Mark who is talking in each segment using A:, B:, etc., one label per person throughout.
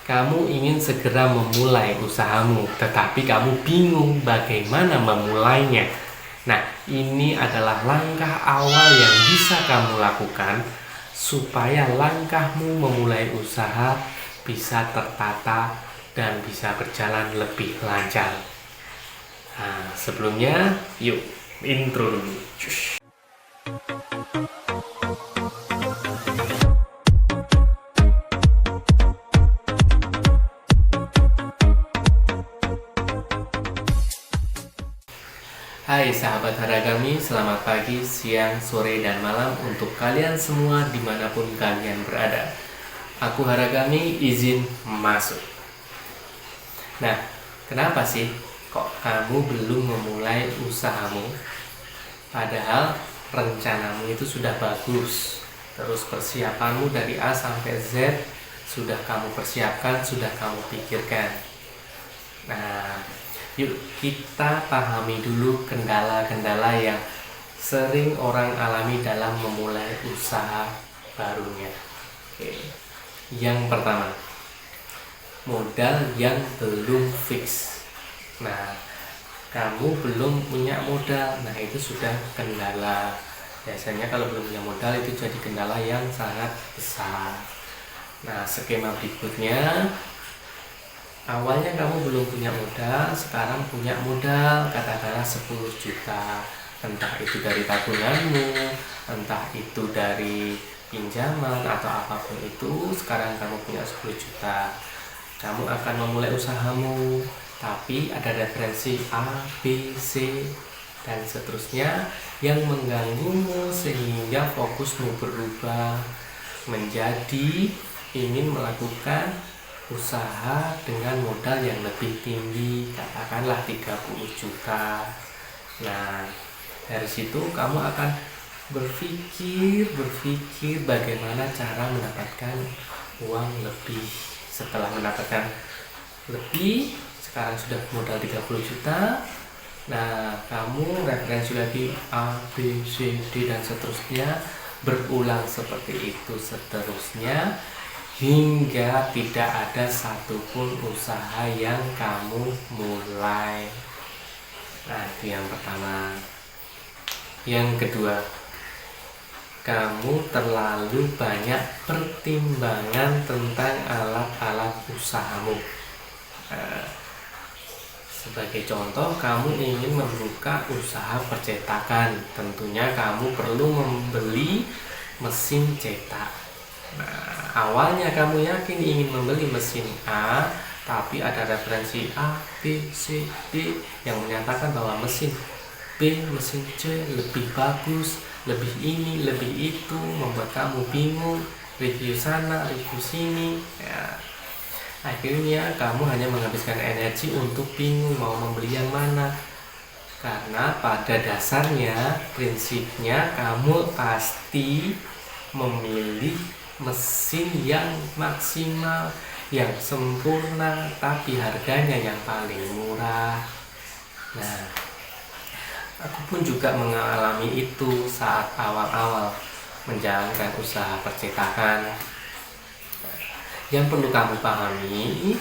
A: Kamu ingin segera memulai usahamu, tetapi kamu bingung bagaimana memulainya. Nah, ini adalah langkah awal yang bisa kamu lakukan supaya langkahmu memulai usaha bisa tertata dan bisa berjalan lebih lancar. Nah, sebelumnya, yuk intro dulu. Hai sahabat Haragami, selamat pagi, siang, sore, dan malam untuk kalian semua dimanapun kalian berada. Aku Haragami izin masuk. Nah, kenapa sih kok kamu belum memulai usahamu? Padahal rencanamu itu sudah bagus. Terus persiapanmu dari A sampai Z sudah kamu persiapkan, sudah kamu pikirkan. Nah, yuk kita pahami dulu kendala-kendala yang sering orang alami dalam memulai usaha barunya. Oke. Yang pertama, modal yang belum fix. Nah, kamu belum punya modal. Nah, itu sudah kendala. Biasanya kalau belum punya modal itu jadi kendala yang sangat besar. Nah, skema berikutnya, awalnya kamu belum punya modal, sekarang punya modal katakanlah 10 juta. Entah itu dari tabunganmu, entah itu dari pinjaman atau apapun itu, sekarang kamu punya 10 juta. Kamu akan memulai usahamu, tapi ada referensi A, B, C, dan seterusnya yang mengganggumu sehingga fokusmu berubah menjadi ingin melakukan usaha dengan modal yang lebih tinggi, katakanlah 30 juta. Nah, dari situ kamu akan berpikir bagaimana cara mendapatkan uang lebih. Setelah mendapatkan lebih, sekarang sudah modal 30 juta. Nah, kamu referensi lagi A, B, C, D, dan seterusnya, berulang seperti itu seterusnya hingga tidak ada satupun usaha yang kamu mulai. Nah, itu yang pertama. Yang kedua, kamu terlalu banyak pertimbangan tentang alat-alat usahamu. Sebagai contoh, kamu ingin membuka usaha percetakan. Tentunya kamu perlu membeli mesin cetak. Nah, awalnya kamu yakin ingin membeli mesin A, tapi ada referensi A, B, C, D yang menyatakan bahwa mesin B, mesin C lebih bagus, lebih ini, lebih itu, membuat kamu bingung, review sana, review sini. Ya, akhirnya kamu hanya menghabiskan energi untuk bingung mau membeli yang mana. Karena pada dasarnya, prinsipnya kamu pasti memilih mesin yang maksimal, yang sempurna, tapi harganya yang paling murah. Nah, aku pun juga mengalami itu saat awal-awal menjalankan usaha percetakan. Yang perlu kamu pahami,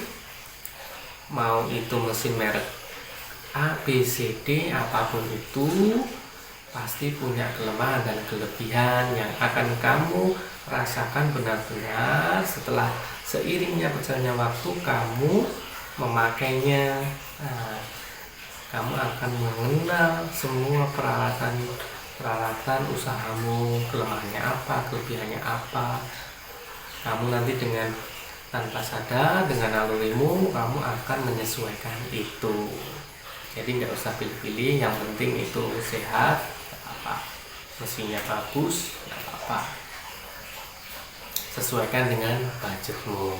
A: mau itu mesin merek A, B, C, D, apapun itu pasti punya kelemahan dan kelebihan yang akan kamu rasakan benar-benar setelah seiringnya berjalannya waktu kamu memakainya. Nah, kamu akan mengenal semua peralatan usahamu, kelemahannya apa, kelebihannya apa. Kamu nanti dengan tanpa sadar, dengan nalurimu, kamu akan menyesuaikan itu. Jadi nggak usah pilih-pilih, yang penting itu sehat, nggak apa-apa. Mesinnya bagus, nggak apa-apa. Sesuaikan dengan budgetmu.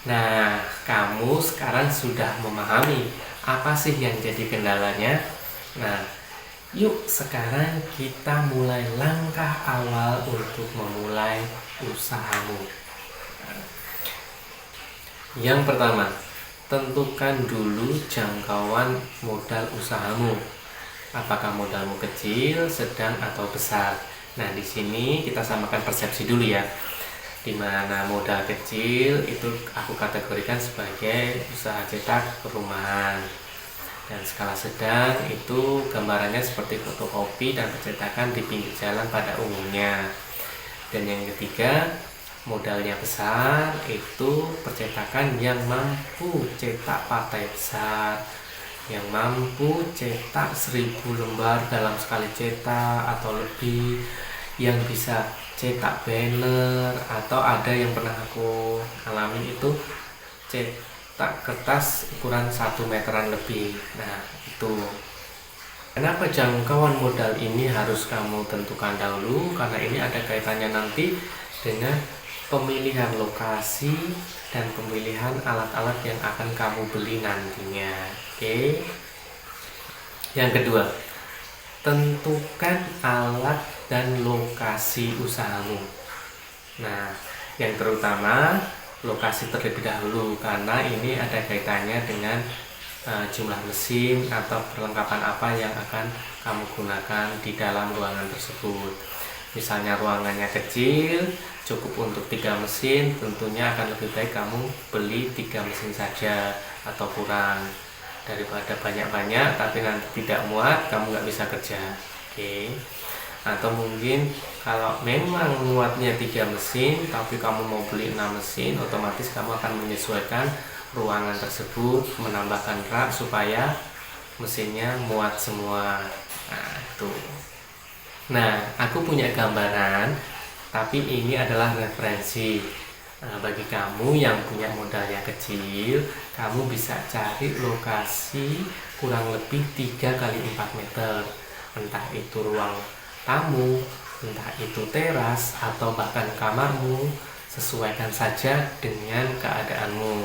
A: Nah, kamu sekarang sudah memahami apa sih yang jadi kendalanya. Nah, yuk sekarang kita mulai langkah awal untuk memulai usahamu. Yang pertama, tentukan dulu jangkauan modal usahamu. Apakah modalmu kecil, sedang, atau besar? Nah, di sini kita samakan persepsi dulu ya. di mana modal kecil itu aku kategorikan sebagai usaha cetak perumahan, dan skala sedang itu gambarannya seperti fotokopi dan percetakan di pinggir jalan pada umumnya. Dan yang ketiga, modalnya besar itu percetakan yang mampu cetak partai besar, yang mampu cetak 1000 lembar dalam sekali cetak atau lebih, yang bisa cetak banner, atau ada yang pernah aku alami itu cetak kertas ukuran 1 meteran lebih. Nah itu kenapa jangkauan modal ini harus kamu tentukan dahulu, karena ini ada kaitannya nanti dengan pemilihan lokasi dan pemilihan alat-alat yang akan kamu beli nantinya. Oke. Yang kedua, tentukan alat dan lokasi usahamu. Nah, yang terutama lokasi terlebih dahulu, karena ini ada kaitannya dengan jumlah mesin atau perlengkapan apa yang akan kamu gunakan di dalam ruangan tersebut. Misalnya ruangannya kecil, cukup untuk 3 mesin, tentunya akan lebih baik kamu beli 3 mesin saja atau kurang, daripada banyak-banyak tapi nanti tidak muat, kamu nggak bisa kerja. Oke. Atau mungkin kalau memang muatnya 3 mesin tapi kamu mau beli 6 mesin, otomatis kamu akan menyesuaikan ruangan tersebut, menambahkan rak supaya mesinnya muat semua. Nah itu. Nah, aku punya gambaran, tapi ini adalah referensi. Nah, bagi kamu yang punya modalnya kecil, kamu bisa cari lokasi kurang lebih 3 kali 4 meter, entah itu ruang tamu, entah itu teras, atau bahkan kamarmu. Sesuaikan saja dengan keadaanmu.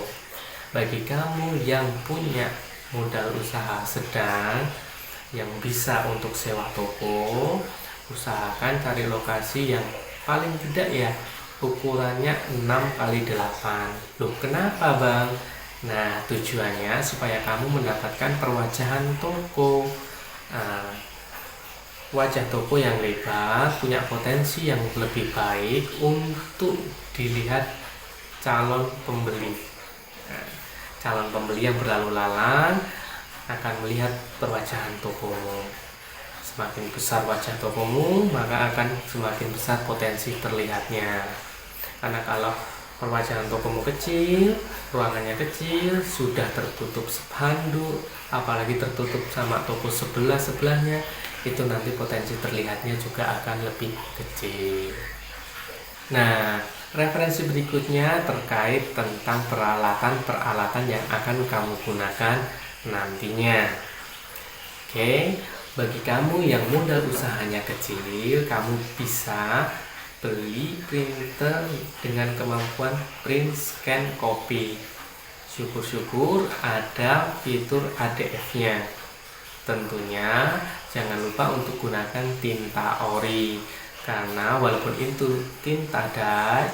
A: Bagi kamu yang punya modal usaha sedang yang bisa untuk sewa toko, usahakan cari lokasi yang paling tidak ya ukurannya 6 kali 8. Loh, kenapa bang? Nah, tujuannya supaya kamu mendapatkan perwajahan toko. Wajah toko yang lebar punya potensi yang lebih baik untuk dilihat calon pembeli. Calon pembeli yang berlalu lalang akan melihat perwajahan tokomu. Semakin besar wajah tokomu, maka akan semakin besar potensi terlihatnya. Karena kalau perwajahan tokomu kecil, ruangannya kecil, sudah tertutup spanduk, apalagi tertutup sama toko sebelahnya, itu nanti potensi terlihatnya juga akan lebih kecil. Nah, referensi berikutnya terkait tentang peralatan-peralatan yang akan kamu gunakan nantinya. Oke, bagi kamu yang modal usahanya kecil, kamu bisa beli printer dengan kemampuan print, scan, copy. Syukur-syukur ada fitur ADF-nya. Tentunya jangan lupa untuk gunakan tinta ori, karena walaupun itu tinta dye,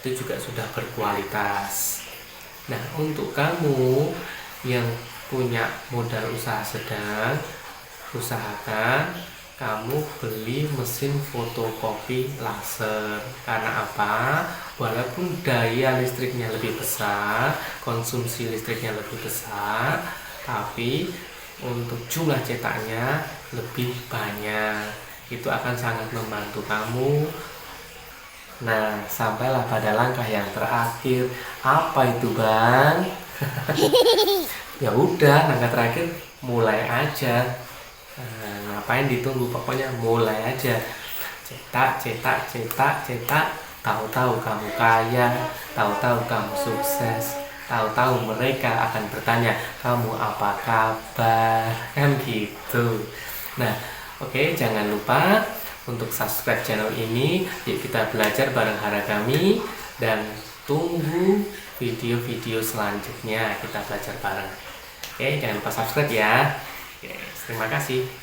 A: itu juga sudah berkualitas. Nah, untuk kamu yang punya modal usaha sedang, usahakan kamu beli mesin fotokopi laser. Karena apa? Walaupun daya listriknya lebih besar, konsumsi listriknya lebih besar, tapi untuk jumlah cetaknya lebih banyak. Itu akan sangat membantu kamu. Nah, sampailah pada langkah yang terakhir. Apa itu bang? Ya udah, langkah terakhir mulai aja. Nah, ngapain ditunggu, pokoknya mulai aja. Cetak. Tahu-tahu kamu kaya, tahu-tahu kamu sukses, tahu-tahu mereka akan bertanya, kamu apa kabar? Kan gitu. Nah, oke, jangan lupa untuk subscribe channel ini. Yuk kita belajar bareng Haragami, dan tunggu video-video selanjutnya kita belajar bareng. Oke, jangan lupa subscribe ya. Oke, terima kasih.